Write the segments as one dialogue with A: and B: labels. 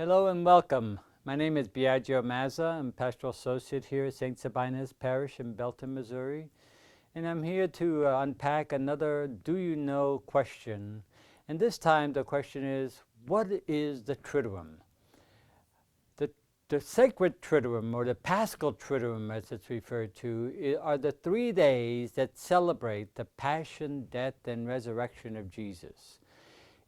A: Hello and welcome. My name is Biagio Mazza. I'm pastoral associate here at St. Sabina's Parish in Belton, Missouri. And I'm here to unpack another do you know question. And this time the question is, what is the Triduum? The sacred Triduum, or the Paschal Triduum as it's referred to, are the 3 days that celebrate the passion, death, and resurrection of Jesus.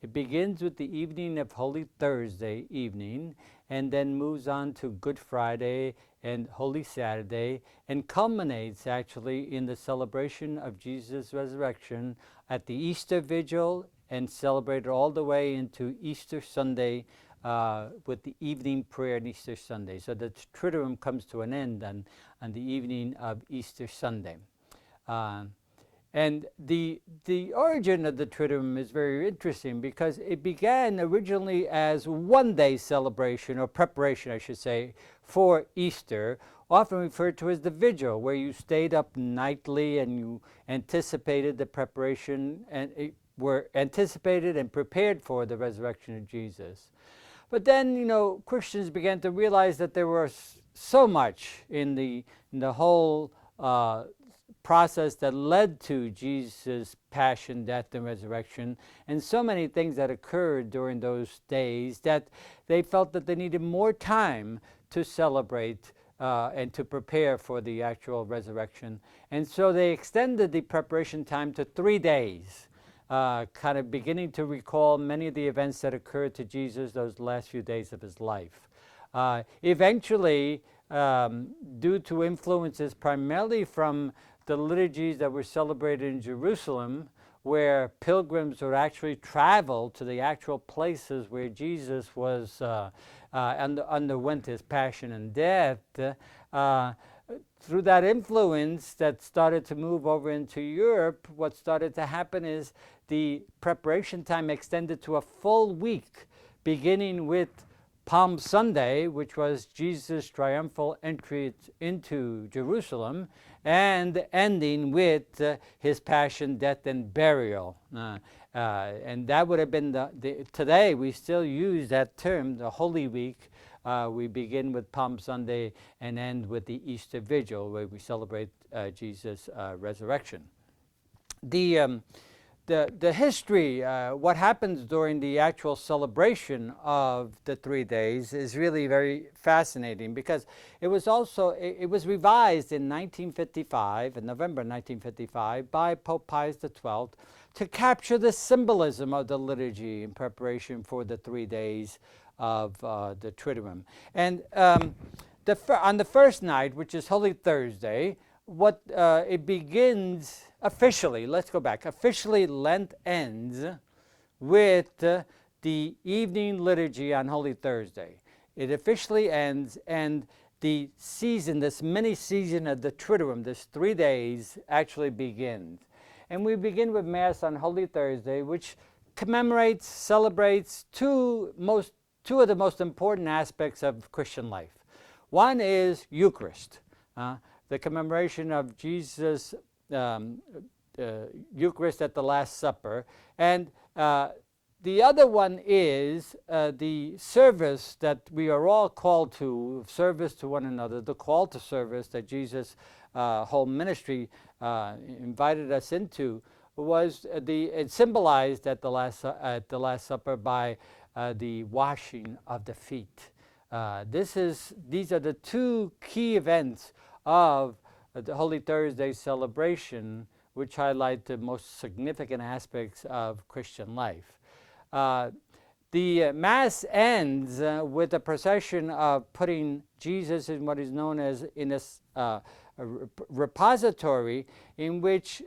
A: It begins with the evening of Holy Thursday evening and then moves on to Good Friday and Holy Saturday and culminates actually in the celebration of Jesus' resurrection at the Easter Vigil and celebrated all the way into Easter Sunday with the evening prayer on Easter Sunday. So the Triduum comes to an end on the evening of Easter Sunday. And the origin of the Triduum is very interesting because it began originally as one-day celebration, or preparation, I should say, for Easter, often referred to as the Vigil, where you stayed up nightly and you anticipated the preparation and were anticipated and prepared for the resurrection of Jesus. But then, Christians began to realize that there was so much in the whole process that led to Jesus' passion, death, and resurrection, and so many things that occurred during those days that they felt that they needed more time to celebrate and to prepare for the actual resurrection. And so they extended the preparation time to 3 days, kind of beginning to recall many of the events that occurred to Jesus those last few days of his life. Eventually, due to influences primarily from the liturgies that were celebrated in Jerusalem, where pilgrims would actually travel to the actual places where Jesus was underwent his passion and death. Through that influence that started to move over into Europe, what started to happen is the preparation time extended to a full week, beginning with Palm Sunday, which was Jesus' triumphal entry into Jerusalem, and ending with his passion, death, and burial. And that would have been today we still use that term, the Holy Week. We begin with Palm Sunday and end with the Easter Vigil, where we celebrate Jesus' resurrection. The history, what happens during the actual celebration of the 3 days is really very fascinating, because it was revised in 1955, in November 1955, by Pope Pius XII to capture the symbolism of the liturgy in preparation for the 3 days of the Triduum. And on the first night, which is Holy Thursday, it begins officially. Let's go back. Officially, Lent ends with the evening liturgy on Holy Thursday. It officially ends, and the season, this mini season of the Triduum, this 3 days, actually begins. And we begin with Mass on Holy Thursday, which commemorates, celebrates two of the most important aspects of Christian life. One is Eucharist, the commemoration of Jesus' Eucharist at the Last Supper. And the other one is the service that we are all called to, service to one another, the call to service that Jesus' whole ministry invited us into, was it symbolized at the Last Supper by the washing of the feet. These are the two key events of the Holy Thursday celebration, which highlight the most significant aspects of Christian life. The Mass ends with a procession of putting Jesus in what is known as a repository, in which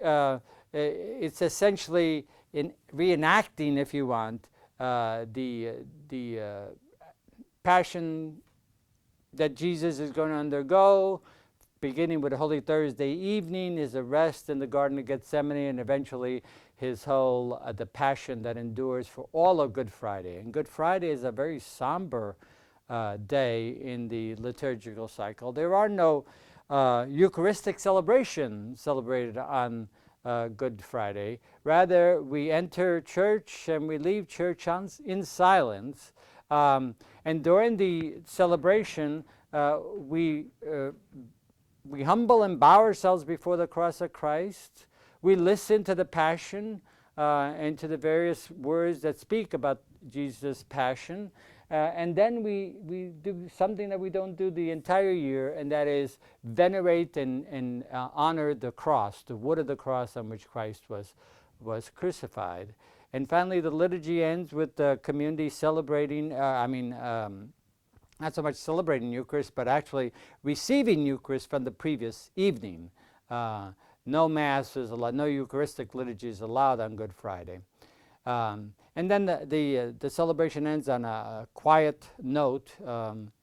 A: it's essentially in reenacting, if you want, the passion that Jesus is going to undergo, beginning with Holy Thursday evening, his arrest in the Garden of Gethsemane, and eventually his whole, the passion that endures for all of Good Friday. And Good Friday is a very somber day in the liturgical cycle. There are no Eucharistic celebrations celebrated on Good Friday. Rather, we enter church and we leave church in silence, And during the celebration, we humble and bow ourselves before the cross of Christ. We listen to the passion and to the various words that speak about Jesus' passion. And then we do something that we don't do the entire year, and that is venerate and honor the cross, the wood of the cross on which Christ was crucified. And finally, the liturgy ends with the community celebrating, not so much celebrating Eucharist, but actually receiving Eucharist from the previous evening. No Mass is allowed, no Eucharistic liturgy is allowed on Good Friday. And then the celebration ends on a quiet note.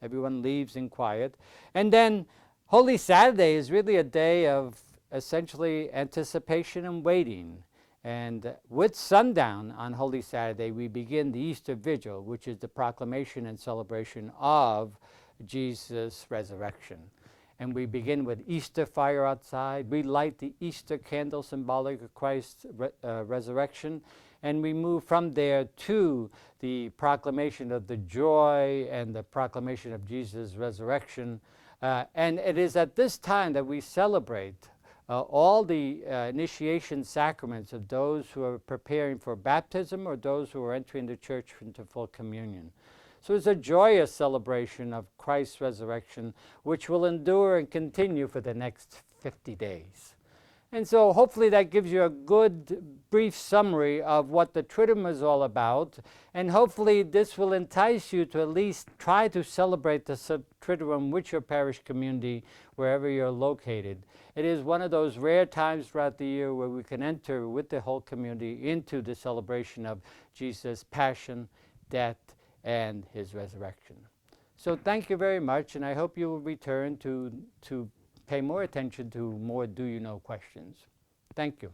A: Everyone leaves in quiet. And then Holy Saturday is really a day of essentially anticipation and waiting. And with sundown on Holy Saturday, we begin the Easter Vigil, which is the proclamation and celebration of Jesus' resurrection. And we begin with Easter fire outside. We light the Easter candle symbolic of Christ's resurrection. And we move from there to the proclamation of the joy and the proclamation of Jesus' resurrection. And it is at this time that we celebrate all the initiation sacraments of those who are preparing for baptism or those who are entering the church into full communion. So it's a joyous celebration of Christ's resurrection, which will endure and continue for the next 50 days. And so hopefully that gives you a good brief summary of what the Triduum is all about. And hopefully this will entice you to at least try to celebrate the Triduum with your parish community wherever you're located. It is one of those rare times throughout the year where we can enter with the whole community into the celebration of Jesus' passion, death, and his resurrection. So thank you very much, and I hope you will return to pay more attention to more do you know questions. Thank you.